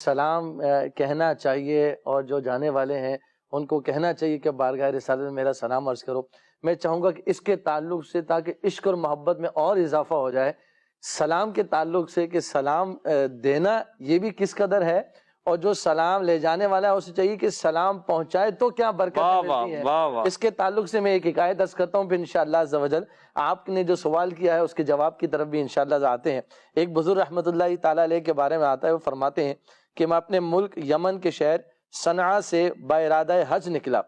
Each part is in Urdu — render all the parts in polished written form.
سلام کہنا چاہیے، اور جو جانے والے ہیں ان کو کہنا چاہیے کہ بارگاہ رسالت میں میرا سلام عرض کرو۔ میں چاہوں گا کہ اس کے تعلق سے، تاکہ عشق اور محبت میں اور اضافہ ہو جائے، سلام کے تعلق سے کہ سلام دینا یہ بھی کس قدر ہے، اور جو سلام لے جانے والا ہے اسے چاہیے کہ سلام پہنچائے تو کیا برکتیں ملتی ہیں۔ اس کے تعلق سے میں ایک حکایت عرض کرتا ہوں، پھر انشاءاللہ عز و جل آپ نے جو سوال کیا ہے اس کے جواب کی طرف بھی انشاءاللہ آتے ہیں۔ ایک بزرگ رحمۃ اللہ تعالیٰ علیہ کے بارے میں آتا ہے، وہ فرماتے ہیں کہ میں اپنے ملک یمن کے شہر صنعاء سے بارادہ حج نکلا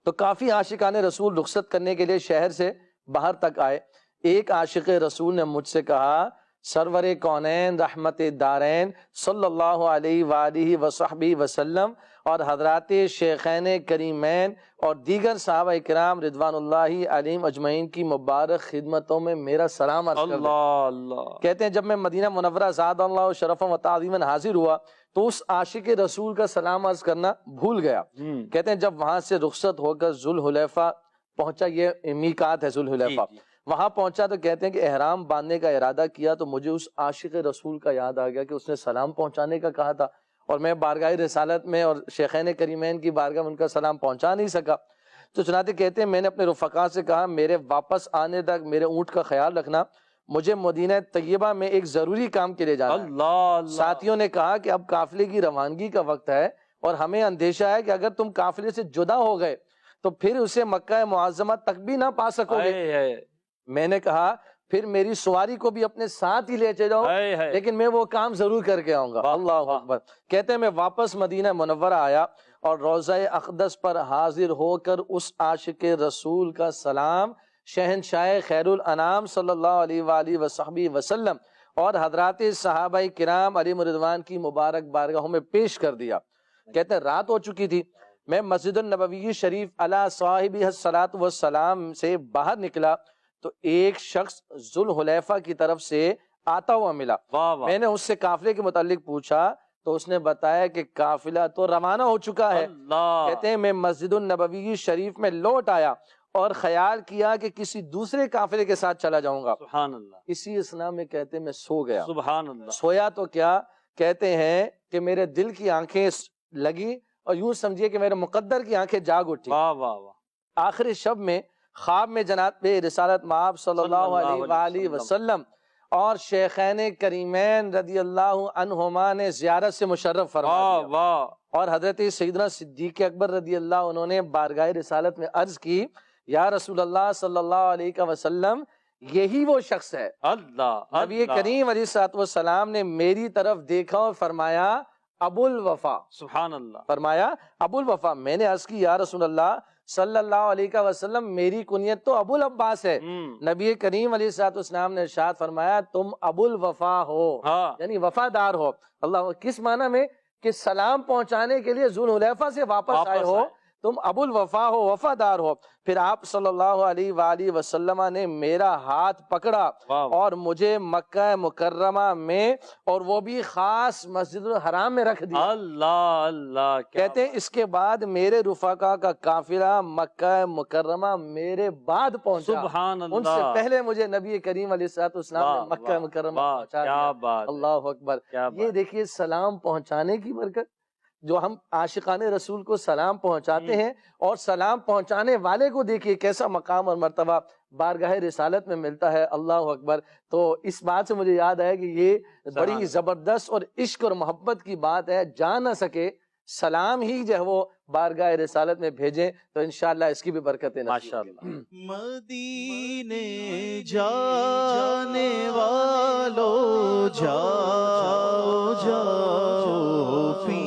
تو کافی عاشقان رسول رخصت کرنے کے لیے شہر سے باہر تک آئے۔ ایک عاشق رسول نے مجھ سے کہا، سرور کونین رحمت دارین صلی اللہ علیہ وآلہ وصحبہ وسلم اور حضرات شیخین کریمین اور دیگر صحابہ کرام رضوان اللہ علیہم اجمعین کی مبارک خدمتوں میں میرا سلام عرض کر دیں۔ کہتے ہیں جب میں مدینہ منورہ زاد اللہ شرفا و تعظیما حاضر ہوا تو اس عاشق رسول کا سلام عرض کرنا بھول گیا۔ کہتے ہیں جب وہاں سے رخصت ہو کر ذوالحلیفہ پہنچا، یہ میقات ہے ذوالحلیفہ، وہاں پہنچا تو کہتے ہیں کہ احرام باندھنے کا ارادہ کیا تو مجھے اس عاشق رسول کا یاد آ گیا کہ اس نے سلام پہنچانے کا کہا تھا، اور میں بارگاہ رسالت میں اور شیخین کریمین کی بارگاہ میں ان کا سلام پہنچا نہیں سکا۔ تو چنانچہ کہتے ہیں میں نے اپنے رفقا سے کہا، میرے واپس آنے تک میرے اونٹ کا خیال رکھنا، مجھے مدینہ طیبہ میں ایک ضروری کام کے لیے جانا ہے۔ ساتھیوں نے کہا کہ اب قافلے کی روانگی کا وقت ہے اور ہمیں اندیشہ ہے کہ اگر تم قافلے سے جدا ہو گئے تو پھر اسے مکہ معظمہ تک بھی نہ پا سکو گے۔ میں نے کہا پھر میری سواری کو بھی اپنے ساتھ ہی لے چلو، لیکن میں وہ کام ضرور کر کے آؤں گا۔ اللہ اکبر۔ کہتے ہیں میں واپس مدینہ منورہ آیا اور روضہ اقدس پر حاضر ہو کر اس عاشق رسول کا سلام شہنشاہ خیر الانام صلی اللہ علیہ وآلہ وصحبہ وسلم اور حضرات صحابہ کرام علیہم رضوان کی مبارک بارگاہوں میں پیش کر دیا۔ کہتے ہیں رات ہو چکی تھی، میں مسجد النبوی شریف علی صاحبہ الصلاۃ والسلام سے باہر نکلا تو ایک شخص ذوالحلیفہ کی طرف سے آتا ہوا ملا۔ میں نے اس سے قافلے کے متعلق پوچھا تو اس نے بتایا کہ قافلہ تو روانہ ہو چکا ہے۔ کہتے ہیں میں مسجد النبوی شریف میں لوٹ آیا اور خیال کیا کہ کسی دوسرے قافلے کے ساتھ چلا جاؤں گا۔ سبحان اللہ۔ اسی اثنا میں کہتے ہیں میں سو گیا۔ سبحان اللہ۔ سویا تو کیا، کہتے ہیں کہ میرے دل کی آنکھیں لگی اور یوں سمجھیے کہ میرے مقدر کی آنکھیں جاگ اٹھی۔ آخر شب میں خواب میں جناب رسالت مآب صلی اللہ علیہ وآلہ وسلم اور شیخین کریمین رضی اللہ عنہما نے زیارت سے مشرف فرما دیا، اور حضرت سیدنا صدیق اکبر رضی اللہ عنہ نے بارگاہ رسالت میں عرض کی، یا رسول اللہ صلی اللہ علیہ وسلم یہی وہ شخص ہے۔ نبی کریم علیہ الصلوۃ والسلام نے میری طرف دیکھا اور فرمایا ابو الوفا۔ سبحان اللہ۔ فرمایا ابو الوفا۔ میں نے عرض کی یا رسول اللہ صلی اللہ علیہ وسلم میری کنیت تو ابو العباس ہے۔ نبی کریم علیہ الصلوۃ والسلام نے ارشاد فرمایا تم ابو الوفا ہو، یعنی وفادار ہو۔ اللہ، کس معنی میں؟ کہ سلام پہنچانے کے لیے ذوالحلیفہ سے واپس آئے ہو، تم ابو الوفا ہو، وفادار ہو۔ پھر آپ صلی اللہ علیہ وآلہ وسلم نے میرا ہاتھ پکڑا اور مجھے مکہ مکرمہ میں، اور وہ بھی خاص مسجد الحرام میں رکھ دیا۔ اللہ اللہ۔ کہتے ہیں اس کے بعد میرے رفقا کا قافلہ مکہ مکرمہ میرے بعد پہنچا۔ سبحان اللہ۔ ان سے پہلے مجھے نبی کریم علیہ الصلوۃ والسلام نے مکہ مکرمہ پہنچا دیا۔ اللہ اکبر۔ یہ دیکھیے سلام پہنچانے کی برکت، جو ہم عاشقان رسول کو سلام پہنچاتے ہیں، اور سلام پہنچانے والے کو دیکھیے کیسا مقام اور مرتبہ بارگاہ رسالت میں ملتا ہے۔ اللہ اکبر۔ تو اس بات سے مجھے یاد آیا کہ یہ بڑی زبردست اور عشق اور محبت کی بات ہے، جا نہ سکے سلام ہی جو ہے وہ بارگاہ رسالت میں بھیجیں تو انشاءاللہ اس کی بھی برکتیں ماشاءاللہ۔ مدینے جانے والو جاؤ جاؤ فی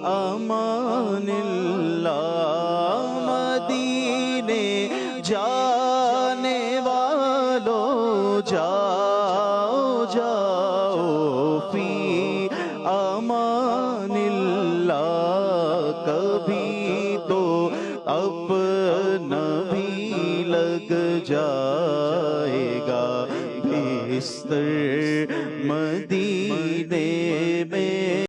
امان اللہ، مدینے جانے والو جاؤ جاؤ فی امان اللہ، کبھی تو اپنا بھی لگ جائے گا بستر مدینے